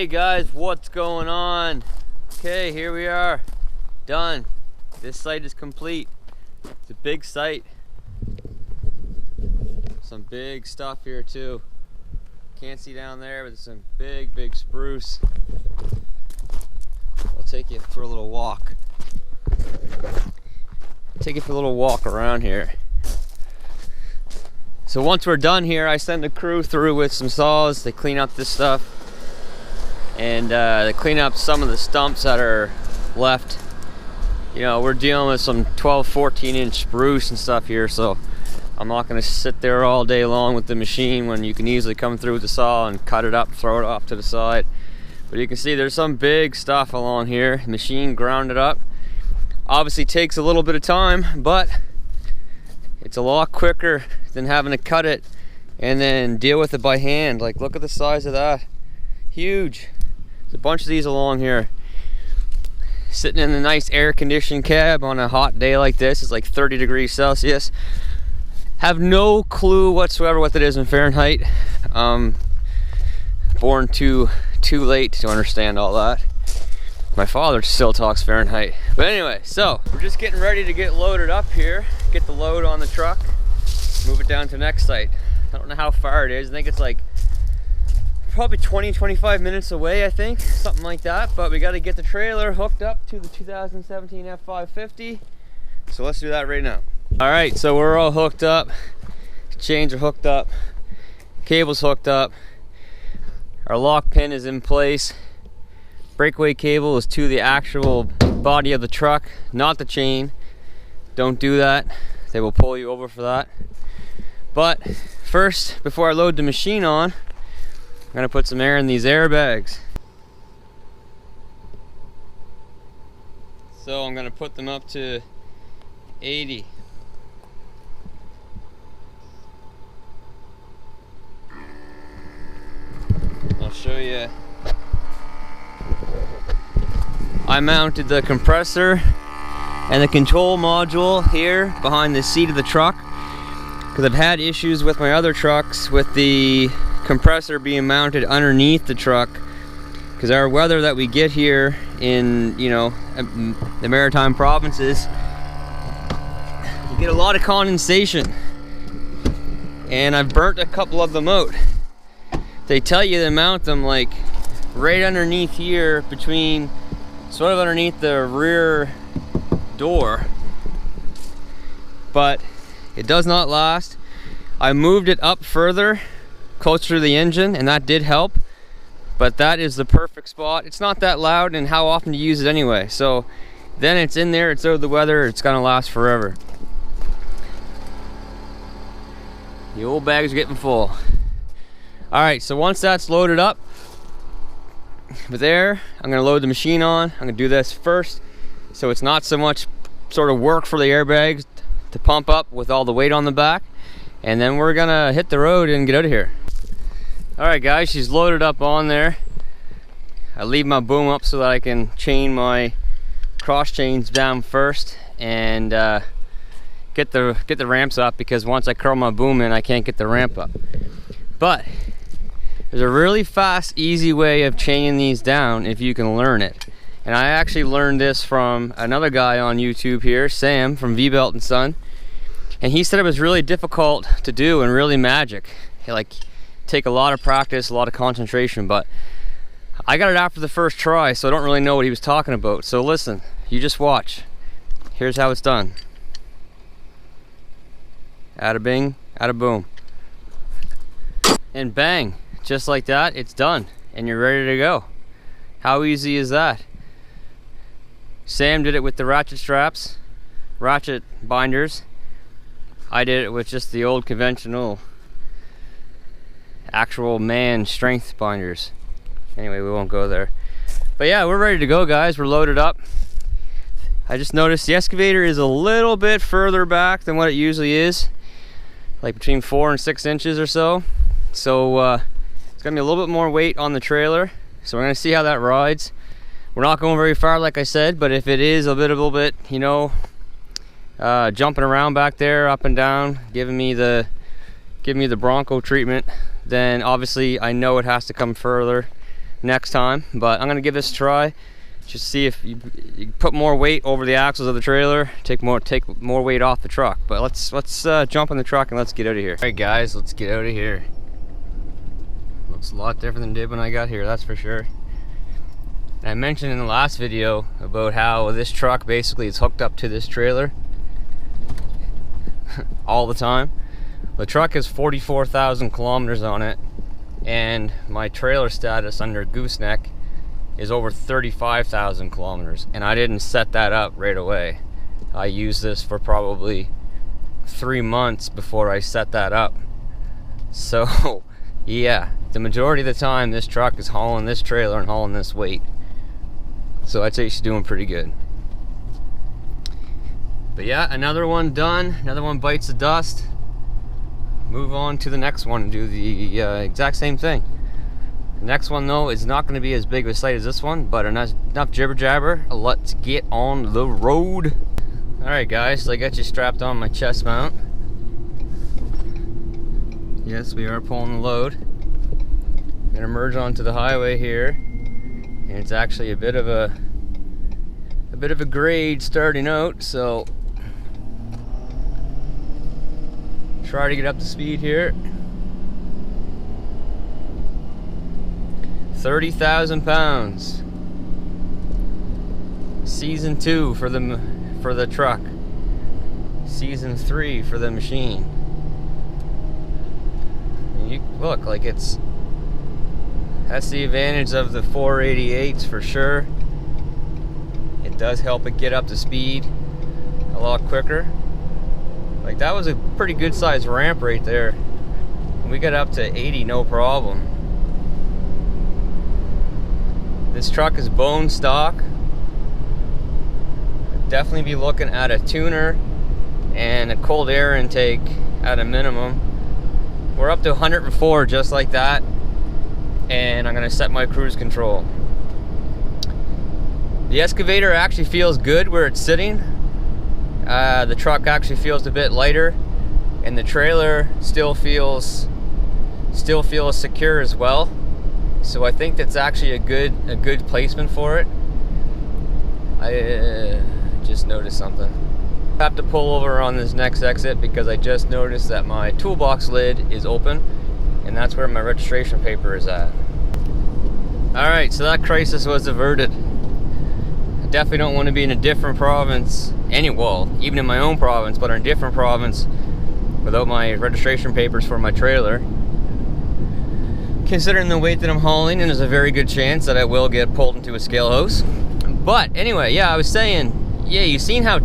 Hey guys, what's going on? Okay, here we are, done. This site is complete. It's a big site. Some big stuff here too. Can't see down there, but there's some big spruce. I'll take you for a little walk. Take you for a little walk around here. So once we're done here, I send a crew through with some saws. They clean up this stuff. And they clean up some of the stumps that are left. You know, we're dealing with some 12-14 inch spruce and stuff here, so I'm not going to sit there all day long with the machine when you can easily come through with the saw and cut it up, throw it off to the side. But you can see there's some big stuff along here. The machine ground it up. Obviously takes a little bit of time, but it's a lot quicker than having to cut it and then deal with it by hand. Like, look at the size of that. Huge. There's a bunch of these along here. Sitting in a nice air-conditioned cab on a hot day like this. It's like 30 degrees Celsius. Have no clue whatsoever what that is in Fahrenheit. Born too late to understand all that. My father still talks Fahrenheit. But anyway, so we're just getting ready to get loaded up here. Get the load on the truck. Move it down to the next site. I don't know how far it is. I think it's like probably 20-25 minutes away, I think, something like that. But we got to get the trailer hooked up to the 2017 F550. So let's do that right now. All right, so we're all hooked up. Chains are hooked up. Cable's hooked up. Our lock pin is in place. Breakaway cable is to the actual body of the truck, not the chain. Don't do that. They will pull you over for that. But first, before I load the machine on, I'm gonna put some air in these airbags. So I'm gonna put them up to 80. I'll show you. I mounted the compressor and the control module here behind the seat of the truck because I've had issues with my other trucks with the compressor being mounted underneath the truck, because our weather that we get here in, you know, the maritime provinces, you get a lot of condensation, and I've burnt a couple of them out. They tell you to mount them like right underneath here, between sort of underneath the rear door, but it does not last. I moved it up further, closer to the engine, and that did help, but that is the perfect spot. It's not that loud, and how often do you use it anyway? So then it's in there, it's out of the weather, it's gonna last forever. The old bag's getting full. All right, so once that's loaded up with air, I'm gonna load the machine on. I'm gonna do this first, so it's not so much sort of work for the airbags to pump up with all the weight on the back, and then we're gonna hit the road and get out of here. All right guys, she's loaded up on there. I leave my boom up so that I can chain my cross chains down first and get the ramps up, because once I curl my boom in, I can't get the ramp up. But there's a really fast, easy way of chaining these down if you can learn it. And I actually learned this from another guy on YouTube here, Sam from V-Belt and Son. And he said it was really difficult to do and really magic. Like, take a lot of practice, a lot of concentration, but I got it after the first try, so I don't really know what he was talking about. So listen, you just watch. Here's how it's done. Add bing, add boom. And bang, just like that, it's done. And you're ready to go. How easy is that? Sam did it with the ratchet straps, ratchet binders. I did it with just the old conventional actual man strength binders. Anyway, we won't go there. But yeah, we're ready to go guys, we're loaded up. I just noticed the excavator is a little bit further back than what it usually is, like between 4 and 6 inches or so. So it's gonna be a little bit more weight on the trailer. So we're gonna see how that rides. We're not going very far, like I said, but if it is a little bit, you know, jumping around back there, up and down, giving me the Bronco treatment, then obviously I know it has to come further next time, but I'm gonna give this a try. Just see if you put more weight over the axles of the trailer, take more weight off the truck. But let's jump in the truck and let's get out of here. All right, guys, let's get out of here. Looks a lot different than it did when I got here, that's for sure. And I mentioned in the last video about how this truck basically is hooked up to this trailer all the time. The truck has 44,000 kilometers on it, and my trailer status under gooseneck is over 35,000 kilometers, and I didn't set that up right away. I used this for probably 3 months before I set that up. So yeah, the majority of the time this truck is hauling this trailer and hauling this weight, so I'd say she's doing pretty good. But yeah, another one done, another one bites the dust. Move on to the next one and do the exact same thing. The next one though is not going to be as big of a site as this one, but enough jibber jabber. Let's get on the road. Alright guys, so I got you strapped on my chest mount. Yes, we are pulling the load. I'm going to merge onto the highway here, and it's actually a bit of a grade starting out, so try to get up to speed here. 30,000 pounds. Season 2 for the truck. Season 3 for the machine. And you look like that's the advantage of the 488s for sure. It does help it get up to speed a lot quicker. Like, that was a pretty good sized ramp right there. We got up to 80 no problem. This truck is bone stock. I'd definitely be looking at a tuner and a cold air intake at a minimum. We're up to 104 just like that, and I'm gonna set my cruise control. The excavator actually feels good where it's sitting. The truck actually feels a bit lighter, and the trailer still feels secure as well. So I think that's actually a good placement for it. I just noticed something. I have to pull over on this next exit because I just noticed that my toolbox lid is open, and that's where my registration paper is at. Alright, so that crisis was averted. I definitely don't want to be in a different province, even in my own province, but in a different province without my registration papers for my trailer. Considering the weight that I'm hauling, and there's a very good chance that I will get pulled into a scale house. But anyway, yeah, I was saying, yeah, you've seen how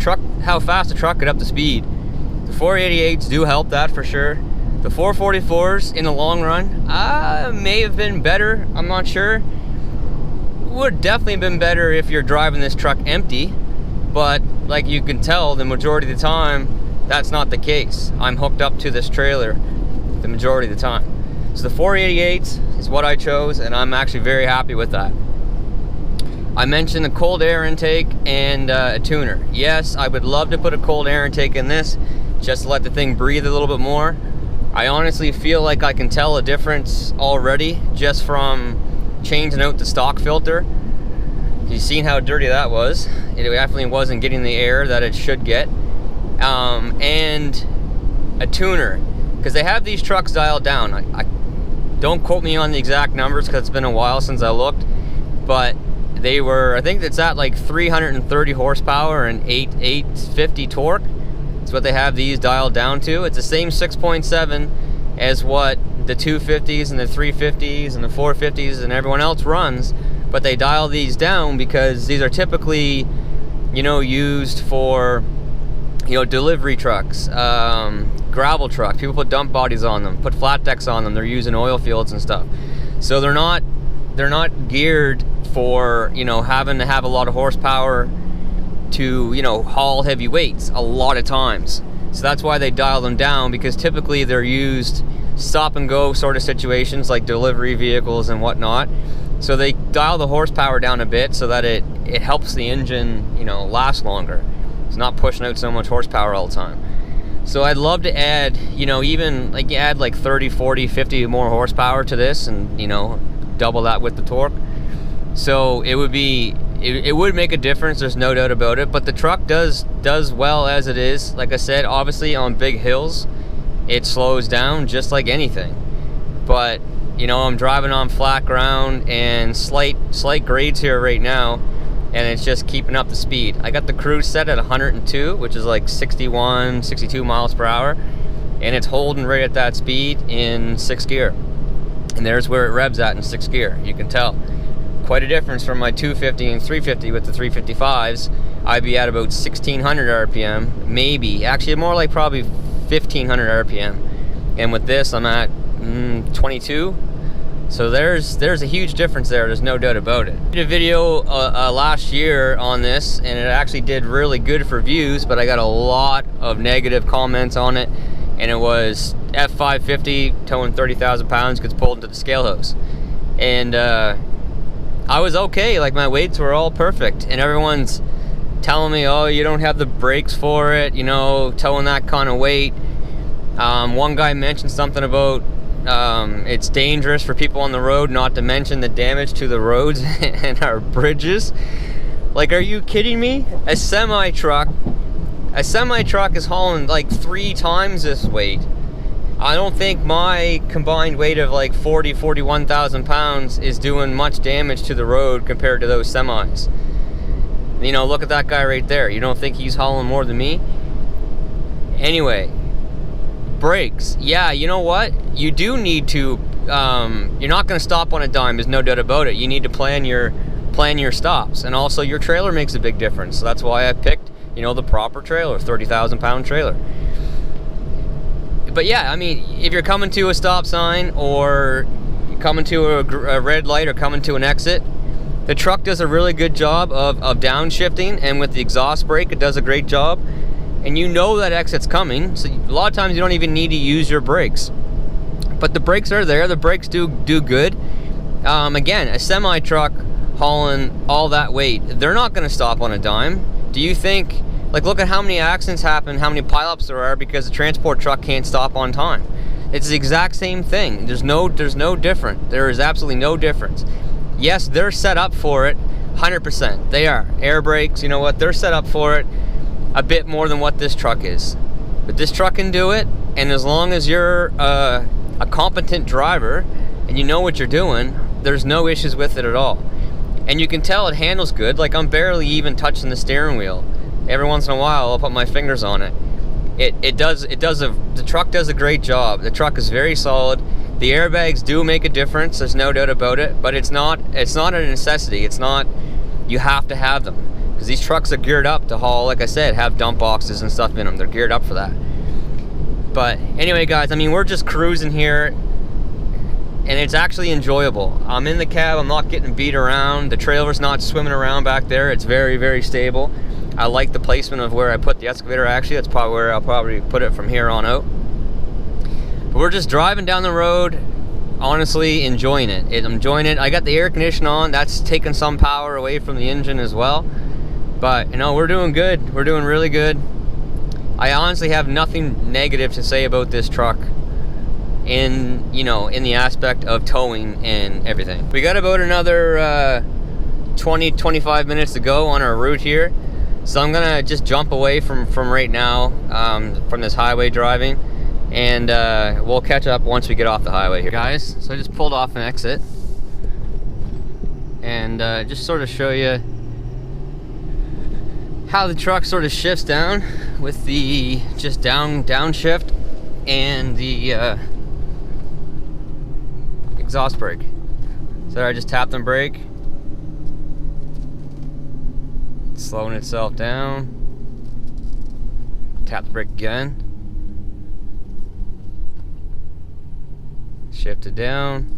fast the truck got up to speed. The 488s do help that for sure. The 444s in the long run may have been better, I'm not sure. Would definitely have been better if you're driving this truck empty, but like you can tell, the majority of the time that's not the case. I'm hooked up to this trailer the majority of the time. So the 488s is what I chose, and I'm actually very happy with that. I mentioned the cold air intake and a tuner. Yes, I would love to put a cold air intake in this, just to let the thing breathe a little bit more. I honestly feel like I can tell a difference already just from changing out the stock filter. You've seen how dirty that was. It definitely wasn't getting the air that it should get. And a tuner, because they have these trucks dialed down. I don't quote me on the exact numbers because it's been a while since I looked, but they were, I think it's at like 330 horsepower and 850 torque. That's what they have these dialed down to. It's the same 6.7 as what the 250s and the 350s and the 450s and everyone else runs, but they dial these down because these are typically, used for, delivery trucks, gravel trucks. People put dump bodies on them, put flat decks on them. They're using oil fields and stuff. So they're not geared for, having to have a lot of horsepower to, haul heavy weights a lot of times. So that's why they dial them down, because typically they're used stop and go sort of situations like delivery vehicles and whatnot. So they dial the horsepower down a bit so that it helps the engine, last longer. It's not pushing out so much horsepower all the time. So I'd love to add, even like you add like 30, 40, 50 more horsepower to this, and double that with the torque. So it would make a difference, there's no doubt about it, but the truck does well as it is. Like I said, obviously on big hills it slows down just like anything, but you know, I'm driving on flat ground and slight grades here right now, and it's just keeping up the speed. I got the cruise set at 102, which is like 61, 62 miles per hour, and it's holding right at that speed in 6th gear. And there's where it revs at in 6th gear. You can tell quite a difference from my 250 and 350 with the 355s. I'd be at about 1600 RPM, maybe, actually more like probably 1500 RPM. And with this, I'm at 22. So there's a huge difference there, there's no doubt about it. I did a video last year on this, and it actually did really good for views, but I got a lot of negative comments on it, and it was F550 towing 30,000 pounds gets pulled into the scale hose. And I was okay, like my weights were all perfect, and everyone's telling me, oh, you don't have the brakes for it, you know, towing that kind of weight. One guy mentioned something about it's dangerous for people on the road, not to mention the damage to the roads and our bridges. Like, are you kidding me? A semi truck is hauling like 3 times this weight. I don't think my combined weight of like 41,000 pounds is doing much damage to the road compared to those semis. You know, look at that guy right there. You don't think he's hauling more than me? Anyway, brakes. Yeah, you know what? You do need to, you're not going to stop on a dime, there's no doubt about it. You need to plan your stops. And also your trailer makes a big difference. So that's why I picked, you know, the proper trailer, 30,000 pound trailer. But yeah, I mean, if you're coming to a stop sign or coming to a red light or coming to an exit, the truck does a really good job of downshifting, and with the exhaust brake it does a great job. And you know that exit's coming, so a lot of times you don't even need to use your brakes. But the brakes are there, the brakes do good. Again, a semi truck hauling all that weight, they're not going to stop on a dime. Do you think, like, look at how many accidents happen, how many pileups there are because the transport truck can't stop on time. It's the exact same thing. There's no different. There is absolutely no difference. Yes, they're set up for it, 100%. They are. Air brakes, you know what, they're set up for it a bit more than what this truck is. But this truck can do it, and as long as you're a competent driver and you know what you're doing, there's no issues with it at all. And you can tell it handles good. Like, I'm barely even touching the steering wheel. Every once in a while I'll put my fingers on it. The truck does a great job. The truck is very solid. The airbags do make a difference, there's no doubt about it, but it's not a necessity. It's not, you have to have them. Because these trucks are geared up to haul, like I said, have dump boxes and stuff in them. They're geared up for that. But anyway, guys, I mean, we're just cruising here, and it's actually enjoyable. I'm in the cab, I'm not getting beat around. The trailer's not swimming around back there. It's very, very stable. I like the placement of where I put the excavator. Actually, that's probably where I'll probably put it from here on out. But we're just driving down the road, honestly enjoying it. I'm enjoying it. I got the air conditioning on. That's taking some power away from the engine as well. But, you know, we're doing good. We're doing really good. I honestly have nothing negative to say about this truck in, you know, in the aspect of towing and everything. We got about another 20-25 minutes to go on our route here. So I'm gonna just jump away from right now, from this highway driving, and we'll catch up once we get off the highway here. Guys, so I just pulled off an exit, and just sort of show you how the truck sort of shifts down with the just downshift and the exhaust brake. So I just tapped on brake, slowing itself down, tap the brake again, shift it down,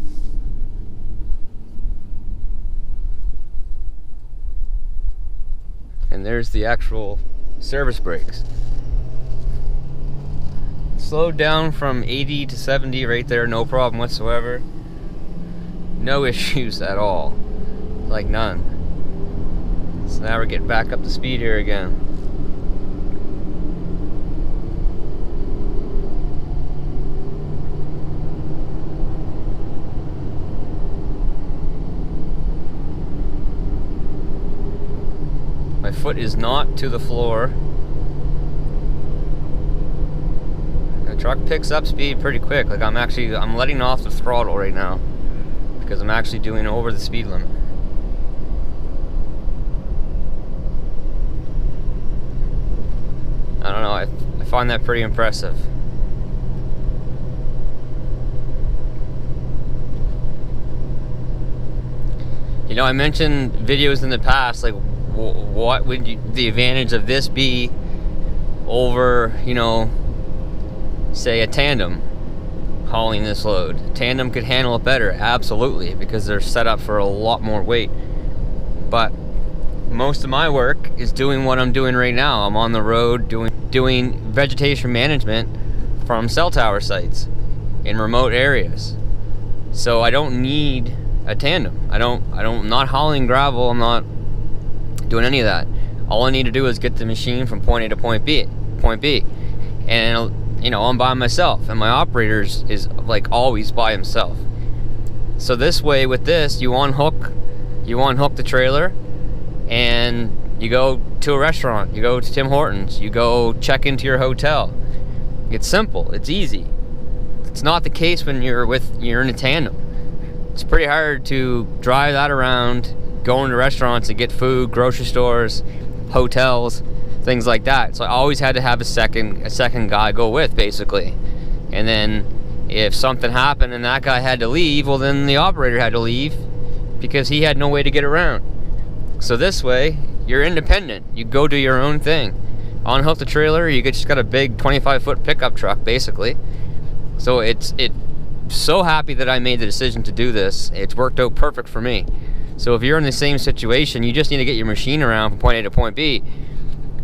and there's the actual service brakes. Slowed down from 80 to 70 right there, no problem whatsoever. No issues at all, like none. So now we're getting back up to speed here again. My foot is not to the floor. The truck picks up speed pretty quick. Like I'm letting off the throttle right now because I'm actually doing over the speed limit. I don't know, I find that pretty impressive. You know, I mentioned videos in the past, like what would the advantage of this be over, you know, say a tandem hauling this load. Tandem could handle it better, absolutely, because they're set up for a lot more weight. But most of my work is doing what I'm doing right now. I'm on the road doing vegetation management from cell tower sites in remote areas. So I don't need a tandem. I'm not hauling gravel. I'm not doing any of that. All I need to do is get the machine from point A to point B. And you know, I'm by myself, and my operator is like always by himself. So this way, with this, you unhook the trailer, and you go to a restaurant, you go to Tim Hortons, you go check into your hotel. It's simple, it's easy. It's not the case when you're in a tandem. It's pretty hard to drive that around, go into restaurants and get food, grocery stores, hotels, things like that. So I always had to have a second guy go with, basically. And then if something happened and that guy had to leave, well, then the operator had to leave because he had no way to get around. So this way, you're independent. You go do your own thing. Unhook the trailer, you just got a big 25-foot pickup truck, basically. So it's so happy that I made the decision to do this. It's worked out perfect for me. So if you're in the same situation, you just need to get your machine around from point A to point B.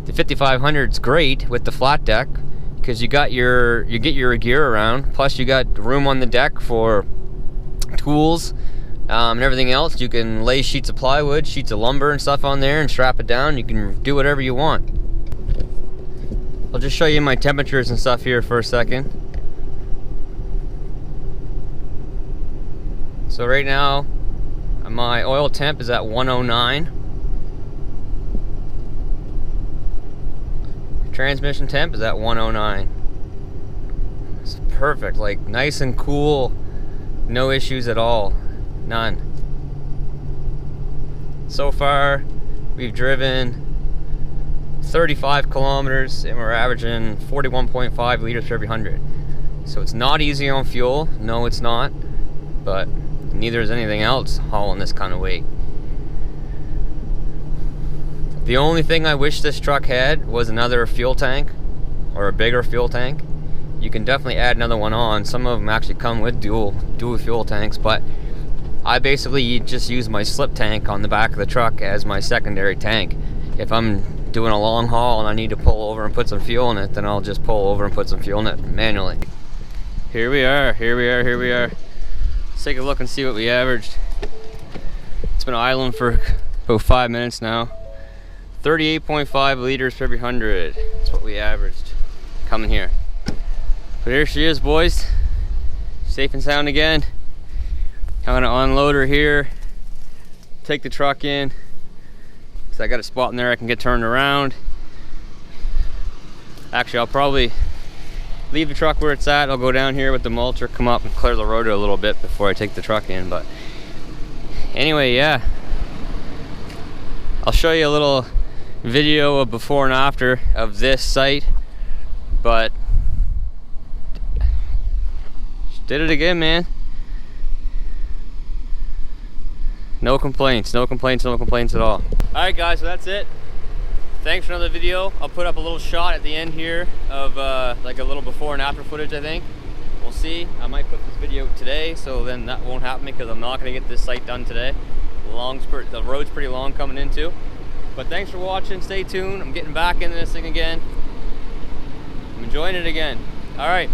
The 5500 is great with the flat deck because you get your gear around. Plus you got room on the deck for tools and everything else. You can lay sheets of plywood, sheets of lumber and stuff on there and strap it down. You can do whatever you want. I'll just show you my temperatures and stuff here for a second. So right now, my oil temp is at 109. Transmission temp is at 109. It's perfect, like nice and cool, no issues at all, none. So far, we've driven 35 kilometers and we're averaging 41.5 liters per every 100. So it's not easy on fuel, no it's not, but neither is anything else hauling this kind of weight. The only thing I wish this truck had was another fuel tank or a bigger fuel tank. You can definitely add another one on. Some of them actually come with dual fuel tanks, but I basically just use my slip tank on the back of the truck as my secondary tank. If I'm doing a long haul and I need to pull over and put some fuel in it, then I'll just pull over and put some fuel in it manually. Here we are. Let's take a look and see what we averaged. It's been idling for about 5 minutes now. 38.5 liters per every 100. That's what we averaged coming here. But here she is, boys. Safe and sound again. I'm gonna unload her here, take the truck in. So I got a spot in there I can get turned around. Actually, I'll probably leave the truck where it's at. I'll go down here with the mulcher, come up and clear the road a little bit before I take the truck in. But anyway, yeah, I'll show you a little video of before and after of this site. But did it again, man. No complaints at all. Alright guys, so that's it. Thanks for another video. I'll put up a little shot at the end here of like a little before and after footage, I think. We'll see. I might put this video today, so then that won't happen because I'm not going to get this site done today. The road's pretty long coming into. But thanks for watching. Stay tuned. I'm getting back into this thing again. I'm enjoying it again. Alright.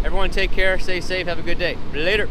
Everyone take care. Stay safe. Have a good day. Later.